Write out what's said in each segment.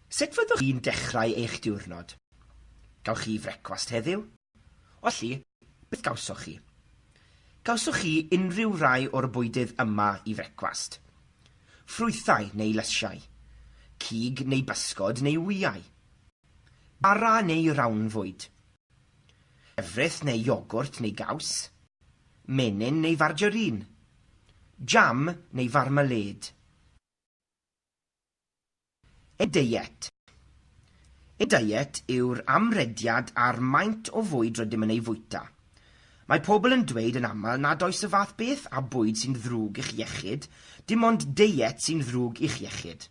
Sut fyddwch chi'n dechrau eich diwrnod? Gawch chi frecwast heddiw? Olli, beth gawsoch chi? Gawsoch chi unrhyw rai o'r bwydydd yma i frecwast? Ffrwythau neu lysiau? Cig neu bysgod neu wyau? Bara neu rawnfwyd? Efrith neu iogwrt neu gaws? Menyn neu fargerin? Jam neu farmaled? Y diet. Y diet yw'r amrediad ar maint o fwyd rydym yn ei fwyta. Mae pobl yn dweud yn aml nad oes y fath beth a bwyd sy'n ddrwg i'ch iechyd, dim ond diet sy'n ddrwg i'ch iechyd.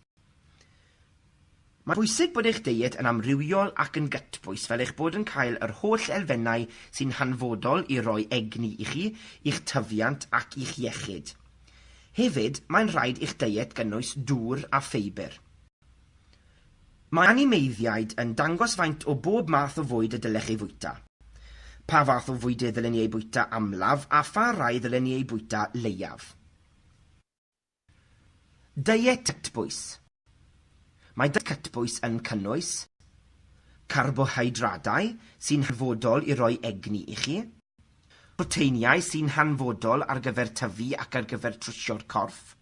Mae'n bwysig bod eich diet yn amrywiol ac yn gytbwys fel eich bod yn cael yr holl elfennau sy'n hanfodol i roi egni i chi, i'ch tyfiant ac i'ch iechyd. Hefyd, mae'n rhaid i'ch diet gynnwys dŵr a ffeibr. Mae animeiddiaid yn dangos faint o bob math o fwyd y dylech ei fwyta. Pa fath o fwydydd ddylen ni ei bwyta amlaf a pha rai ddylen ni ei bwyta leiaf. Diet cytbwys. Mae diet cytbwys yn cynnwys carbohydradau sy'n hanfodol i roi egni i chi, proteiniau sy'n hanfodol ar gyfer tyfu ac ar gyfer trwsio'r corff,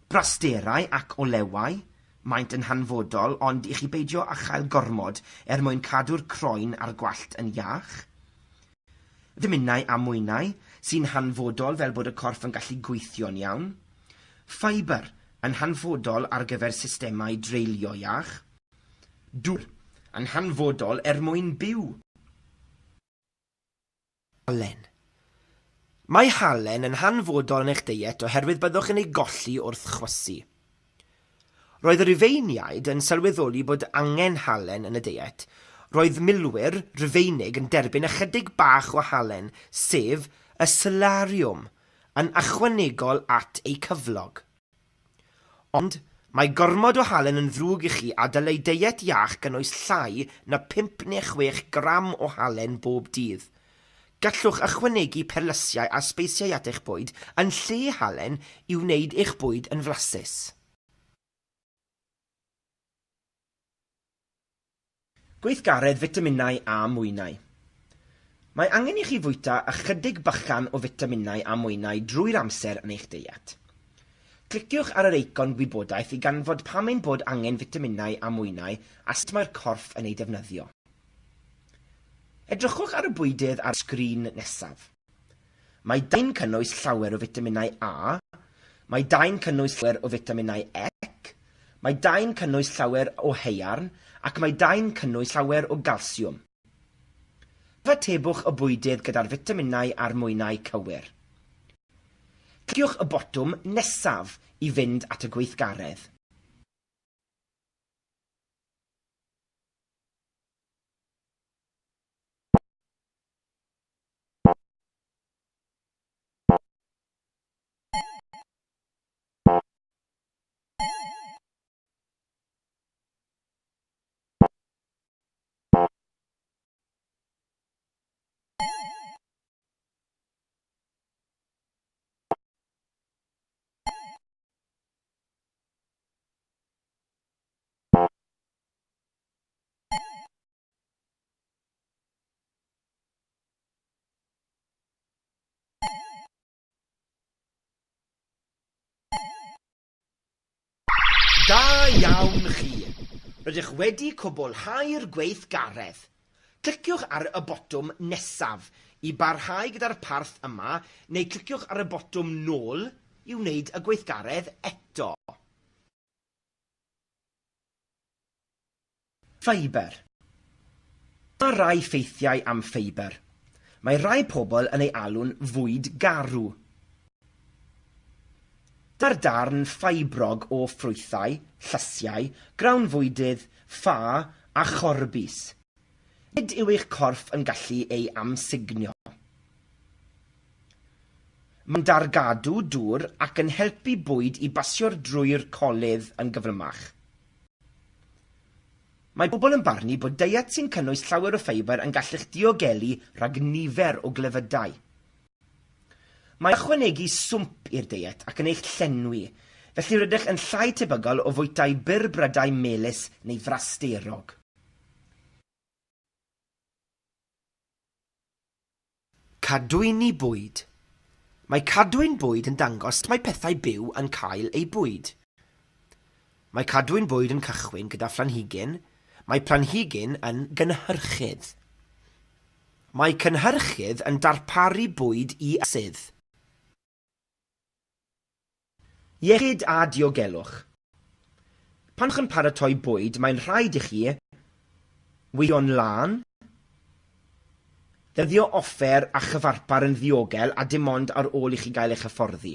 brasterau ac olewau, maent yn hanfodol ond i chi beidio â chael gormod mwyn cadw'r croen a'r gwallt yn iach, vitaminau a mwynau sy'n hanfodol fel bod y corff yn gallu gweithio'n iawn, ffeibr yn hanfodol ar gyfer systemau dreulio iach, dŵr yn hanfodol mwyn byw. Halen. Mae halen yn hanfodol yn eich diet oherwydd byddwch yn ei golli wrth chwysu. Roedd y Rufeiniaid yn sylweddoli bod angen halen yn y diet. Roedd milwyr Rufeinig yn derbyn ychydig bach o halen, sef y solariwm, yn ychwanegol at ei cyflog. Ond mae gormod o halen yn ddrwg i chi a dylai diet iach gynnwys llai na 5 neu 6 gram o halen bob dydd. Gallwch ychwanegu perlysiau a speisiau at eich bwyd yn lle halen i wneud eich bwyd yn flasus. Gweithgaredd fitaminau a mwynau. Mae angen i chi fwyta ychydig bychan o fitaminau a mwynau drwy'r amser yn eich diet. Cliciwch ar yr eicon gwybodaeth i ganfod pam ein bod angen fitaminau a mwynau a sut mae'r corff yn ei defnyddio. Edrychwch ar y bwydydd ar sgrin nesaf. Mae dau'n cynnwys llawer o fitaminau A, mae dau'n cynnwys llawer o fitaminau E, mae dau'n cynnwys llawer o haearn ac mae dau'n cynnwys llawer o galsiwm. Ymatebwch y bwydydd gyda'r fitaminau a'r mwynau cywir. Cliciwch y botwm nesaf i fynd at y gweithgaredd. Da iawn chi! Rydych wedi cwblhau'r gweithgaredd. Cliciwch ar y botwm nesaf i barhau gyda'r parth yma neu cliciwch ar y botwm nôl i wneud y gweithgaredd eto. Ffeibr. Mae rai ffeithiau am ffeibr. Mae rai pobl yn ei alw'n fwyd garw. Dyna'r darn ffeibrog o ffrwythau, llysiau, grawnfwydydd, ffa a chorbus. Nid yw eich corff yn gallu ei amsugnio. Mae'n dargadw dŵr ac yn helpu bwyd i basio'r drwy'r colydd yn gyflymach. Mae pobl yn barnu bod diet sy'n cynnwys llawer o ffeibr yn gallu'ch diogelu rhag nifer o glefydau. Mae ychwanegu swmp i'r diet ac yn eich llenwi, felly rydych yn llai tebygol o fwytau byrbrydau melys neu frasterog. Cadwyni bwyd. Mae cadwyn bwyd yn dangos mae pethau byw yn cael eu bwyd. Mae cadwyn bwyd yn cychwyn gyda phlanhigyn, mae planhigyn yn gynhyrchydd. Mae cynhyrchydd yn darparu bwyd i sydd. Iechyd a diogelwch. Pan chi'n paratoi bwyd, mae'n rhaid i chi weithio'n llawn, defnyddio offer a chyfarpar yn ddiogel a dim ond ar ôl i chi gael eich hyfforddi.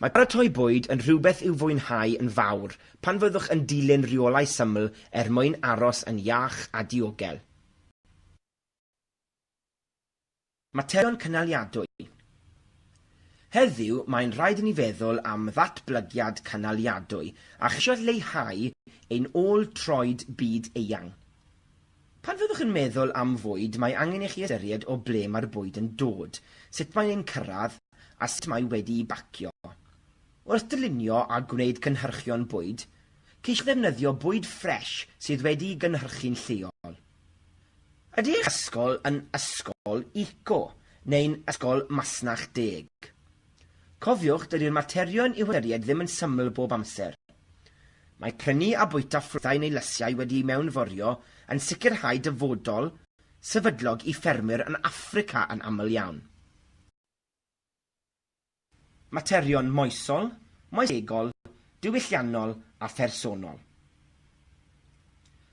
Mae paratoi bwyd yn rhywbeth i'w fwynhau yn fawr pan fyddwch yn dilyn rheolau syml mwyn aros yn iach a diogel. Materion cynaliadwy. Heddiw, mae'n rhaid i ni feddwl am ddatblygiad cynaliadwy a cheisio leihau ein ôl-troed byd eang. Pan fyddwch yn meddwl am fwyd, mae angen i chi ystyried o ble mae'r bwyd yn dod, sut mae'n ein cyrraedd a sut mae wedi'i bacio. Wrth dylunio a gwneud cynhyrchion bwyd, ceisio ddefnyddio bwyd ffres sydd wedi'i gynhyrchu'n lleol. Ydy eich ysgol yn ysgol eco neu'n ysgol masnach deg? Cofiwch, dydy'r materion i'w ystyried ddim yn syml bob amser. Mae prynu a bwyta ffrwythau neu lysiau wedi'i mewnforio yn sicrhau dyfodol sefydlog i ffermwyr yn Affrica yn aml iawn. Materion moesol, moesegol, diwylliannol a phersonol.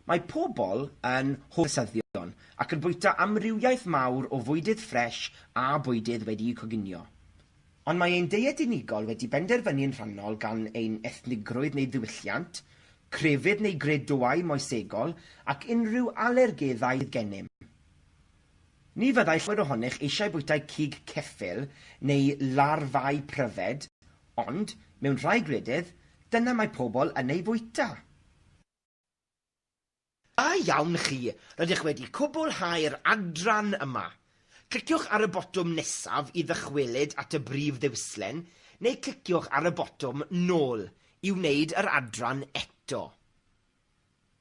Mae pobl yn hofysyddion ac yn bwyta amrywiaeth mawr o fwydydd ffres a bwydydd wedi'i coginio. Ond mae ein deiet unigol wedi benderfynu'n rhannol gan ein ethnigrwydd neu ddiwylliant, crefydd neu gredoau moesegol ac unrhyw alergeddau gennym. Ni fyddai llawer ohonych eisiau bwytau cig ceffyl neu larfau pryfed, ond, mewn rhai gwledydd, dyna mae pobl yn ei fwyta. Da iawn chi, rydych wedi cwblhau'r adran yma. Cliciwch ar y botwm nesaf i ddychwelyd at y brif ddiwslen, neu cliciwch ar y botwm nôl i wneud yr adran eto.